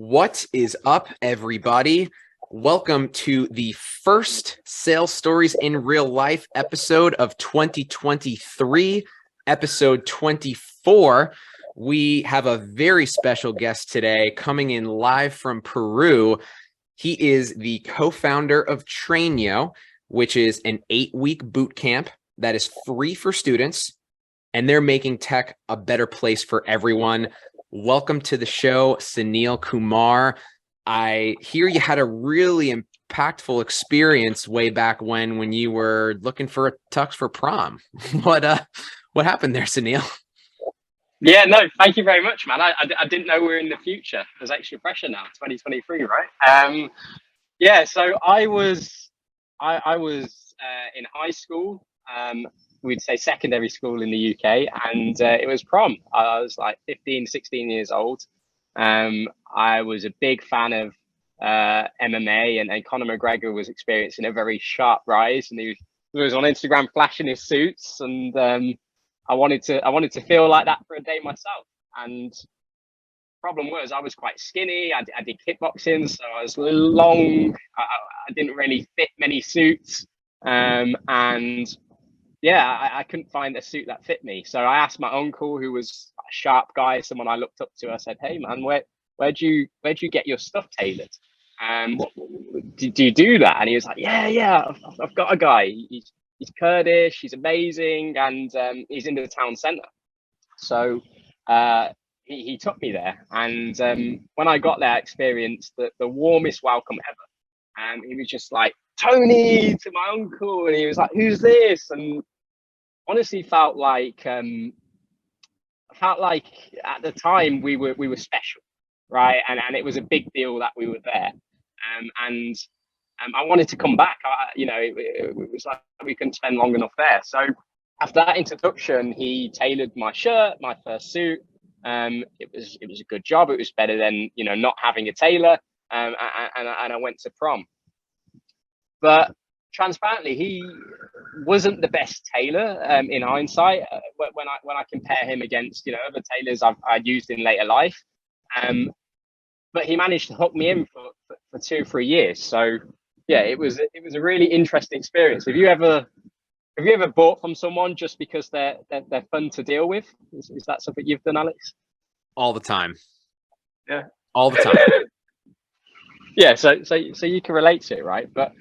What is up, everybody? Welcome to the first Sales Stories in Real Life episode of 2023, episode 24. We have a very special guest today coming in live from Peru. He is the co-founder of TrainYo, which is an 8-week boot camp that is free for students, and they're making tech a better place for everyone. Welcome to the show, Sunil Kumar. I hear you had a really impactful experience way back when you were looking for a tux for prom. What happened there, Sunil? Yeah, no, thank you very much, man. I didn't know we were in the future. There's extra pressure now, 2023, right? Yeah, so I was in high school. We'd say secondary school in the UK, and it was prom. I was like 15, 16 years old. I was a big fan of MMA, and Conor McGregor was experiencing a very sharp rise, and he was on Instagram flashing his suits, and I wanted to feel like that for a day myself. And problem was I was quite skinny. I did kickboxing, so I was long. I didn't really fit many suits, and yeah, I couldn't find a suit that fit me. So I asked my uncle, who was a sharp guy, someone I looked up to. I said, "Hey, man, where'd you get your stuff tailored? Do you do that?" And he was like, "Yeah, I've got a guy. He's Kurdish. He's amazing, and he's in the town centre." So he took me there, and when I got there, I experienced the warmest welcome ever. And he was just like, "Tony," to my uncle, and he was like, "Who's this?" And honestly felt like at the time we were special, right? And it was a big deal that we were there. And I wanted to come back. It was like we couldn't spend long enough there. So after that introduction, he tailored my shirt, my first suit. It was a good job. It was better than not having a tailor. And I went to prom. But transparently, he wasn't the best tailor in hindsight. When I compare him against other tailors I'd used in later life, but he managed to hook me in for 2 or 3 years. So yeah, it was a really interesting experience. Have you ever bought from someone just because they're fun to deal with? Is that something you've done, Alex? All the time. Yeah, all the time. Yeah, so you can relate to it, right? But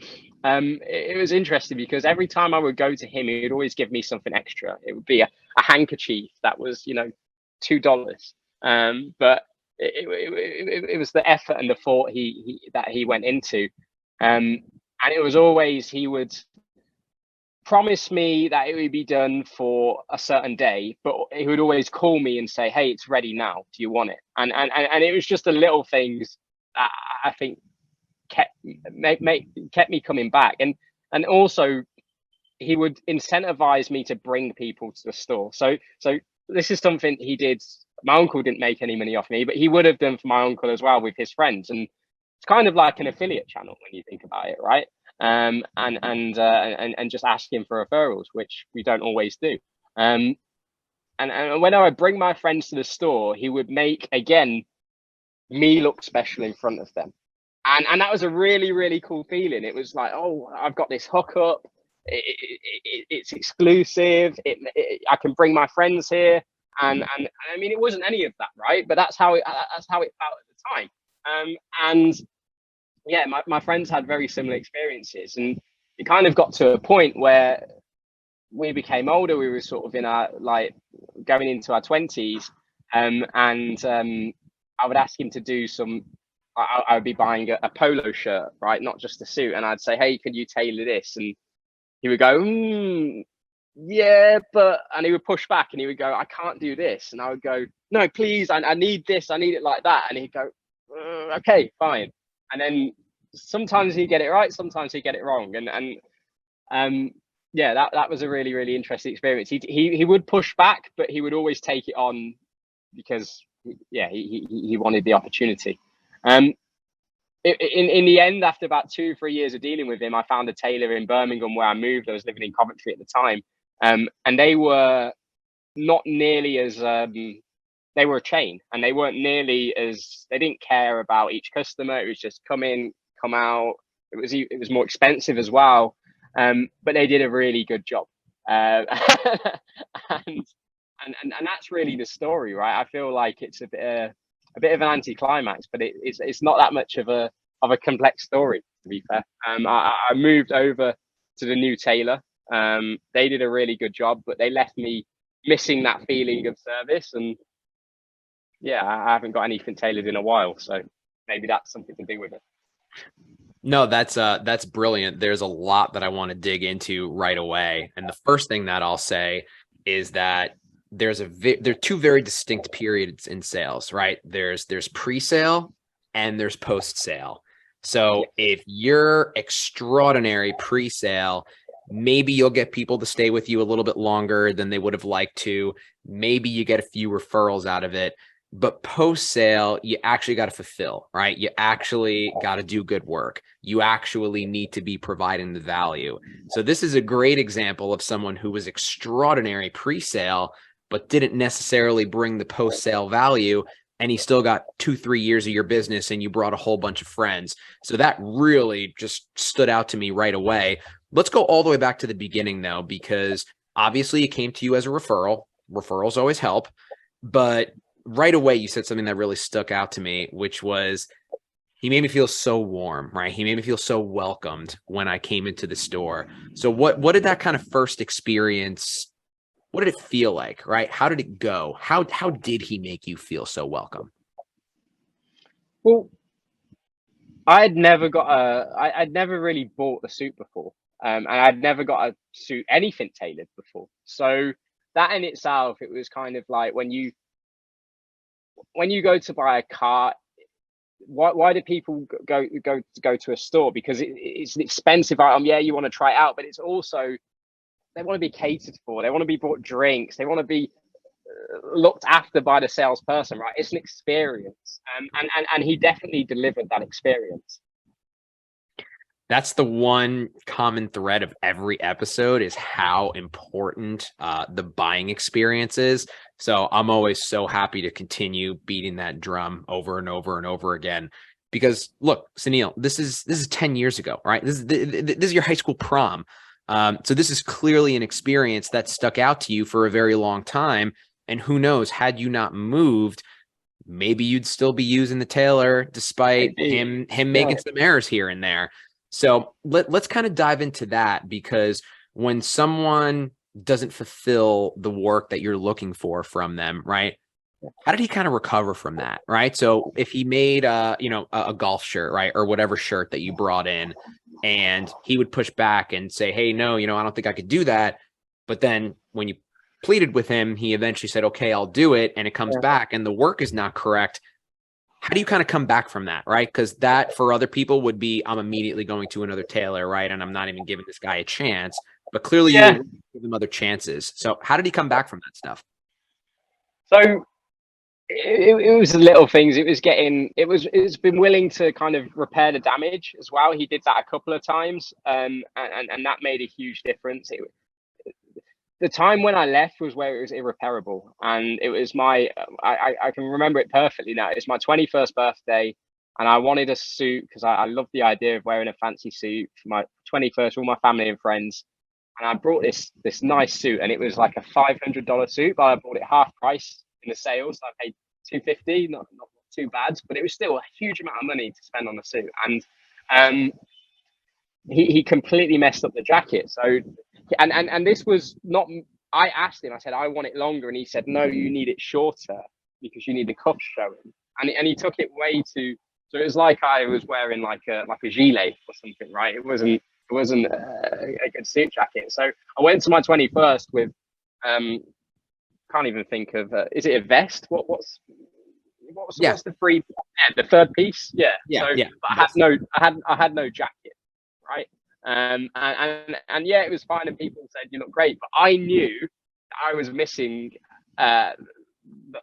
it was interesting because every time I would go to him, he would always give me something extra. It would be a handkerchief that was, $2. But it was the effort and the thought he went into. And it was always, he would promise me that it would be done for a certain day, but he would always call me and say, "Hey, it's ready now. Do you want it?" And it was just the little things that I think kept me coming back. And also he would incentivize me to bring people to the store. So this is something he did. My uncle didn't make any money off me, but he would have done for my uncle as well with his friends. And it's kind of like an affiliate channel when you think about it, right? And just asking for referrals, which we don't always do. And when I would bring my friends to the store, he would make again me look special in front of them. And that was a really, really cool feeling. It was like, oh, I've got this hookup. It's exclusive. I can bring my friends here. And I mean, it wasn't any of that, right? But that's how it felt at the time. And yeah, my friends had very similar experiences. And it kind of got to a point where we became older. We were sort of in our, going into our 20s. And I would ask him to do I would be buying a polo shirt, right? Not just a suit. And I'd say, "Hey, can you tailor this?" And he would go, "Yeah, but," and he would push back and he would go, "I can't do this." And I would go, "No, please, I need this. I need it like that." And he'd go, "Okay, fine." And then sometimes he'd get it right. Sometimes he'd get it wrong. And yeah, that was a really, really interesting experience. He would push back, but he would always take it on because, yeah, he wanted the opportunity. In the end, after about 2 or 3 years of dealing with him, I found a tailor in Birmingham where I moved. I was living in Coventry at the time. And they were not nearly as they were a chain, and they weren't nearly as, they didn't care about each customer. It was just come in, come out. It was more expensive as well, but they did a really good job. Uh, and, and that's really the story, right? I feel like it's a bit of an anticlimax, but it's not that much of a complex story, to be fair. I moved over to the new tailor. They did a really good job, but they left me missing that feeling of service. And yeah, I haven't got anything tailored in a while, so maybe that's something to do with it. No, that's brilliant. There's a lot that I want to dig into right away. And the first thing that I'll say is that there are two very distinct periods in sales, right? There's pre-sale and there's post-sale. So if you're extraordinary pre-sale, maybe you'll get people to stay with you a little bit longer than they would have liked to. Maybe you get a few referrals out of it. But post sale, you actually got to fulfill, right? You actually got to do good work. You actually need to be providing the value. So this is a great example of someone who was extraordinary pre-sale, but didn't necessarily bring the post sale value. And he still got 2-3 years of your business, and you brought a whole bunch of friends. So that really just stood out to me right away. Let's go all the way back to the beginning, though, because obviously it came to you as a referral. Referrals always help. But right away, you said something that really stuck out to me, which was he made me feel so warm, right? He made me feel so welcomed when I came into the store. So what did that kind of first experience, what did it feel like, right? How did it go? How did he make you feel so welcome? Well, I'd never really bought a suit before, and I'd never got a suit anything tailored before. So that in itself, it was kind of like when you go to buy a car, why do people go to a store? Because it's an expensive item. Yeah, you want to try it out, but it's also, they want to be catered for. They want to be bought drinks. They want to be looked after by the salesperson, right? It's an experience, and he definitely delivered that experience. That's the one common thread of every episode, is how important the buying experience is. So I'm always so happy to continue beating that drum over and over and over again. Because look, Sunil, this is 10 years ago, right? This is your high school prom. So this is clearly an experience that stuck out to you for a very long time. And who knows, had you not moved, maybe you'd still be using the tailor despite him making some errors here and there. So let's kind of dive into that, because when someone doesn't fulfill the work that you're looking for from them, right? How did he kind of recover from that, right? So if he made a golf shirt, right, or whatever shirt that you brought in, and he would push back and say, hey, no, I don't think I could do that. But then when you pleaded with him, he eventually said, okay, I'll do it. And it comes back and the work is not correct. How do you kind of come back from that, right? Because that for other people would be, I'm immediately going to another tailor, right? And I'm not even giving this guy a chance. But clearly you will give him other chances. So how did he come back from that stuff? So it was the little things. It's been willing to kind of repair the damage as well. He did that a couple of times, and that made a huge difference. The time when I left was where it was irreparable, and it was I can remember it perfectly now. It's my 21st birthday, and I wanted a suit because I love the idea of wearing a fancy suit for my 21st with all my family and friends. And I brought this nice suit, and it was like a $500 suit, but I bought it half price in the sales. So I paid $250, not too bad, but it was still a huge amount of money to spend on a suit. And he completely messed up the jacket. So and this was not, I asked him, I said, I want it longer, and he said, no, you need it shorter because you need the cuffs showing. And he took it way too, so it was like I was wearing like a gilet or something, right? It wasn't a good suit jacket. So I went to my 21st with can't even think of is it a vest? What's the free, the third piece? But I had no jacket, right? And yeah, it was fine, and people said you look great, but I knew I was missing the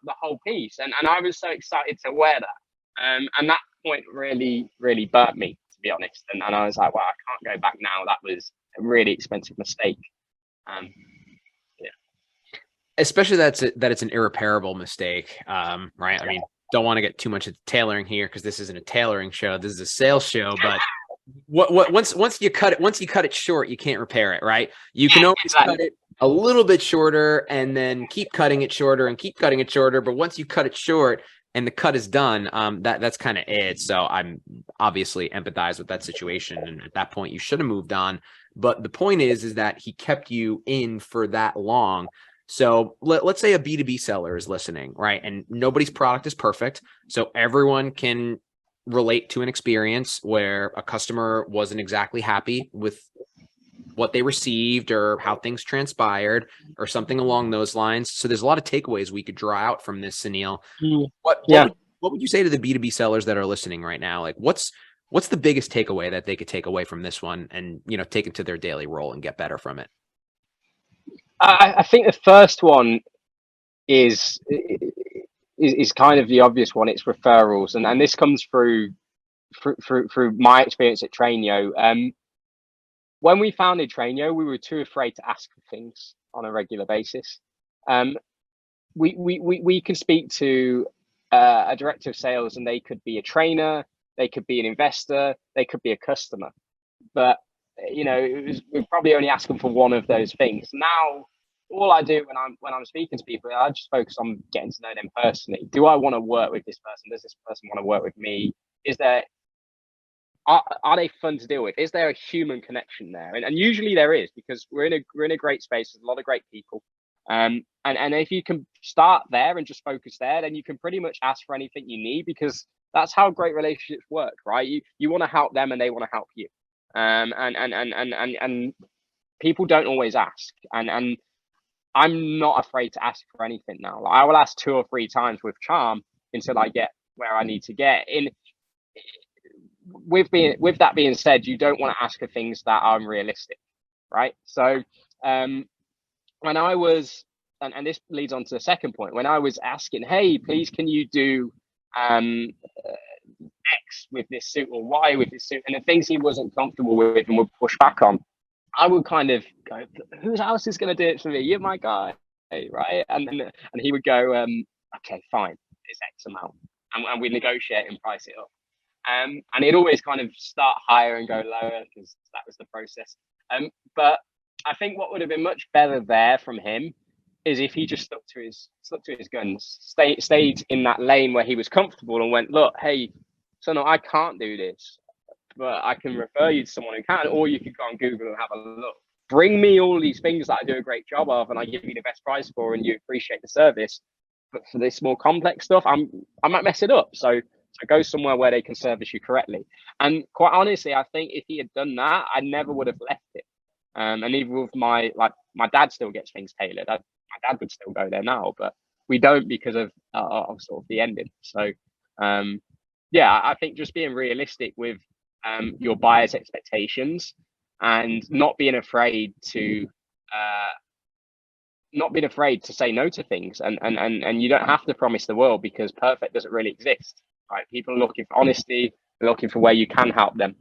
whole piece, and I was so excited to wear that, and that point really burnt me, to be honest, and I was like, well, I can't go back now. That was a really expensive mistake. Yeah. especially that it's an irreparable mistake. Right. I mean, don't want to get too much into tailoring here because this isn't a tailoring show. This is a sales show. But once you cut it short, you can't repair it. Right. You can always cut it a little bit shorter and then keep cutting it shorter and keep cutting it shorter. But once you cut it short and the cut is done, that's kind of it. So I'm obviously empathize with that situation. And at that point, you should have moved on. But the point is that he kept you in for that long. So let's say a B2B seller is listening, right? And nobody's product is perfect. So everyone can relate to an experience where a customer wasn't exactly happy with what they received or how things transpired or something along those lines. So there's a lot of takeaways we could draw out from this, Sunil. What would you say to the B2B sellers that are listening right now? Like what's the biggest takeaway that they could take away from this one and, take it to their daily role and get better from it? I think the first one is kind of the obvious one. It's referrals, and this comes through my experience at TrainYo. When we founded TrainYo, we were too afraid to ask for things on a regular basis. We can speak to a director of sales, and they could be a trainer, they could be an investor, they could be a customer, but we're probably only asking for one of those things. Now, all I do when I'm speaking to people, I just focus on getting to know them personally. Do I want to work with this person? Does this person want to work with me? Are they fun to deal with? Is there a human connection there? And usually there is, because we're in a great space. There's a lot of great people. And if you can start there and just focus there, then you can pretty much ask for anything you need, because that's how great relationships work, right? You want to help them and they want to help you. And people don't always ask. And I'm not afraid to ask for anything now. Like, I will ask 2 or 3 times with charm until I get where I need to get. With that being said, you don't want to ask for things that are unrealistic, right? So when I was, and this leads on to the second point, when I was asking, hey, please, can you do X with this suit or Y with this suit, and the things he wasn't comfortable with and would push back on, I would kind of go, who else is going to do it for me? You're my guy, right? And he would go, okay, fine, it's X amount, and we negotiate and price it up. And he'd always kind of start higher and go lower, because that was the process. But I think what would have been much better there from him is if he just stuck to his guns, stayed in that lane where he was comfortable, and went, look, hey, so no, I can't do this, but I can refer you to someone who can, or you can go on Google and have a look. Bring me all these things that I do a great job of, and I give you the best price for, and you appreciate the service. But for this more complex stuff, I might mess it up. So go somewhere where they can service you correctly. And quite honestly, I think if he had done that, I never would have left it. And even with my dad still gets things tailored. My dad would still go there now, but we don't, because of sort of the ending. So I think just being realistic with your buyer's expectations, and not being afraid to say no to things, and you don't have to promise the world, because perfect doesn't really exist, right? People are looking for honesty, they're looking for where you can help them.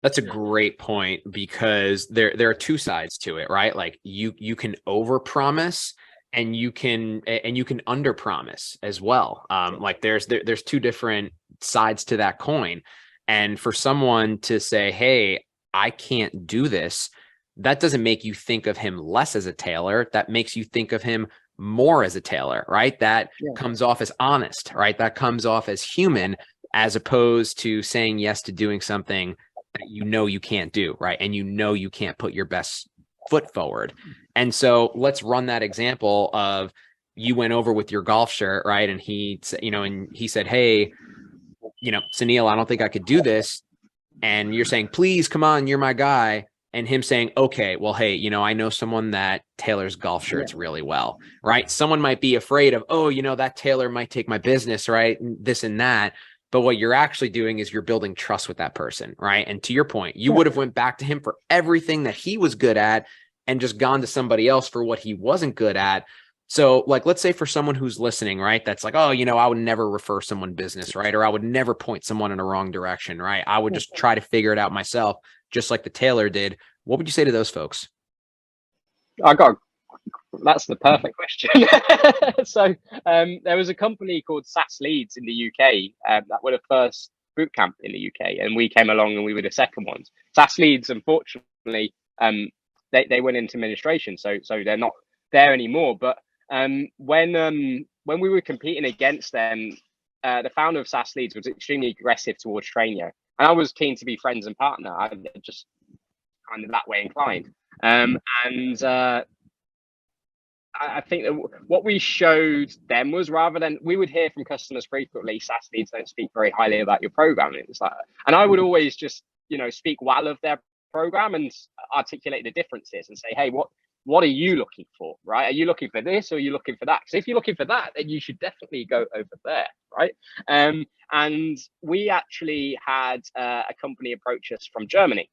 That's a great point, because there are 2 sides to it, right? Like you can overpromise and you can underpromise as well. Like there's 2 different sides to that coin. And for someone to say, hey, I can't do this, that doesn't make you think of him less as a tailor. That makes you think of him more as a tailor, right? That comes off as honest, right? That comes off as human, as opposed to saying yes to doing something that you can't do, right? And you can't put your best foot forward. And so let's run that example of, you went over with your golf shirt, right? And he said, hey, Sunil, I don't think I could do this. And you're saying, please, come on, you're my guy. And him saying, okay, well, hey, I know someone that tailors golf shirts really well, right? Someone might be afraid of, oh, that tailor might take my business, right? And this and that. But what you're actually doing is you're building trust with that person, right? And to your point, you would have went back to him for everything that he was good at and just gone to somebody else for what he wasn't good at. So like, let's say for someone who's listening, right, that's like, oh, I would never refer someone business, right? Or I would never point someone in a wrong direction, right? I would just try to figure it out myself, just like the tailor did. What would you say to those folks? I got That's the perfect question. So there was a company called SAS Leads in the UK that were the first boot camp in the UK, and we came along and we were the second ones. SAS Leads, unfortunately, they went into administration, so they're not there anymore. But when we were competing against them, the founder of SAS Leads was extremely aggressive towards TrainYo, and I was keen to be friends and partner. I just kind of that way inclined, and I think that what we showed them was, rather than, we would hear from customers frequently, SAS Leads don't speak very highly about your program. And it's like, and I would always just, speak well of their program and articulate the differences and say, hey, what are you looking for, right? Are you looking for this or are you looking for that? Because if you're looking for that, then you should definitely go over there, right? And we actually had a company approach us from Germany.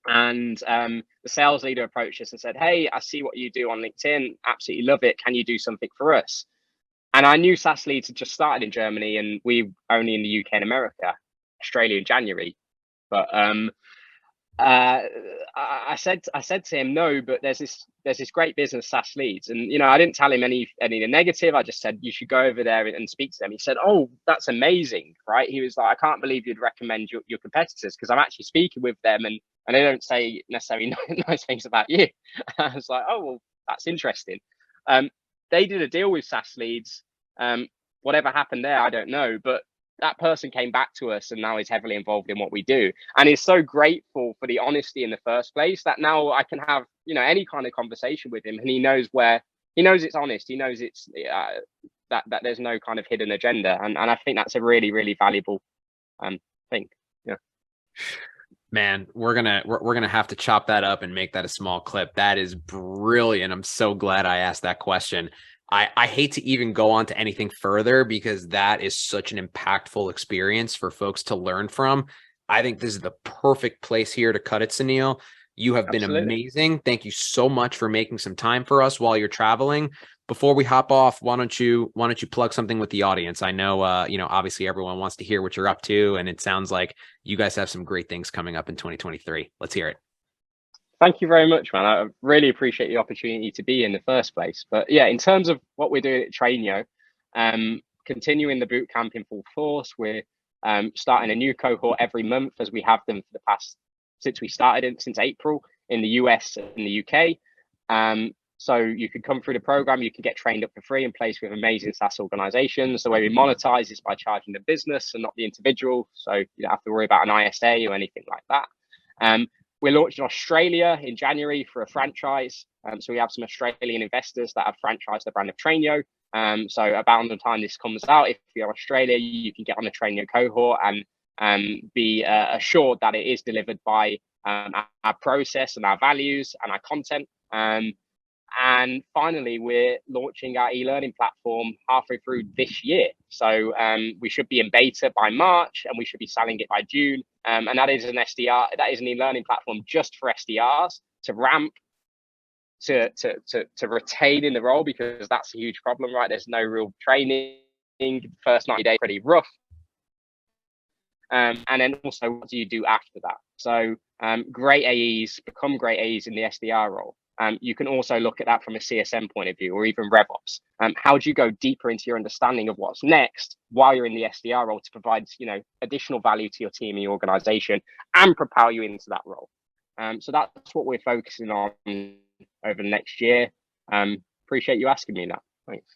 And the sales leader approached us and said, hey, I see what you do on LinkedIn. Absolutely love it. Can you do something for us? And I knew SAS Leads had just started in Germany, and we only in the UK and America, Australia in January. But I said to him, no, but there's this great business, SAS Leads. And, I didn't tell him any of the negative. I just said, you should go over there and speak to them. He said, oh, that's amazing, right? He was like, I can't believe you'd recommend your competitors, because I'm actually speaking with them and they don't say necessarily nice things about you. I was like, oh, well, that's interesting. They did a deal with SAS Leads. Whatever happened there, I don't know. But that person came back to us and now is heavily involved in what we do. And is so grateful for the honesty in the first place that now I can have, any kind of conversation with him, and he knows it's honest. He knows it's that there's no kind of hidden agenda. And I think that's a really, really valuable thing. Yeah. Man, we're gonna have to chop that up and make that a small clip. That is brilliant. I'm so glad I asked that question. I hate to even go on to anything further, because that is such an impactful experience for folks to learn from. I think this is the perfect place here to cut it, Sunil. You have been amazing. Thank you so much for making some time for us while you're traveling. Before we hop off, why don't you plug something with the audience? I know, obviously everyone wants to hear what you're up to, and it sounds like you guys have some great things coming up in 2023. Let's hear it. Thank you very much, man. I really appreciate the opportunity to be in the first place. But yeah, in terms of what we're doing at TrainYo, continuing the boot camp in full force. We're starting a new cohort every month, as we have them for the past, since we started it, since April, in the US and the UK. So you can come through the program, you can get trained up for free and placed with amazing SaaS organizations. The way we monetize is by charging the business and not the individual. So you don't have to worry about an ISA or anything like that. We launched in Australia in January for a franchise. So we have some Australian investors that have franchised the brand of TrainYo. So about the time this comes out, if you're in Australia, you can get on the TrainYo cohort and be assured that it is delivered by our process and our values and our content. And finally, we're launching our e-learning platform halfway through this year. So we should be in beta by March, and we should be selling it by June. And that is an SDR, that is an e-learning platform just for SDRs to ramp, to retain in the role, because that's a huge problem, right? There's no real training. First 90 days pretty rough. And then also, what do you do after that? So great AEs become great AEs in the SDR role. You can also look at that from a CSM point of view, or even RevOps. How do you go deeper into your understanding of what's next while you're in the SDR role to provide, additional value to your team and your organization and propel you into that role? So that's what we're focusing on over the next year. Appreciate you asking me that. Thanks.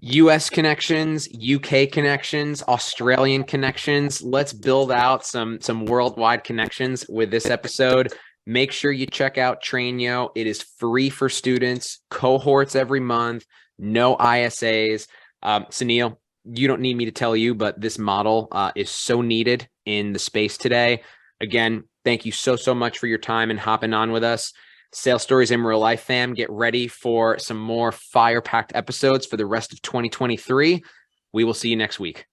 US connections, UK connections, Australian connections. Let's build out some worldwide connections with this episode. Make sure you check out TrainYo. It is free for students, cohorts every month, no ISAs. Sunil, you don't need me to tell you, but this model is so needed in the space today. Again, thank you so much for your time and hopping on with us. Sales Stories in Real Life fam, get ready for some more fire-packed episodes for the rest of 2023. We will see you next week.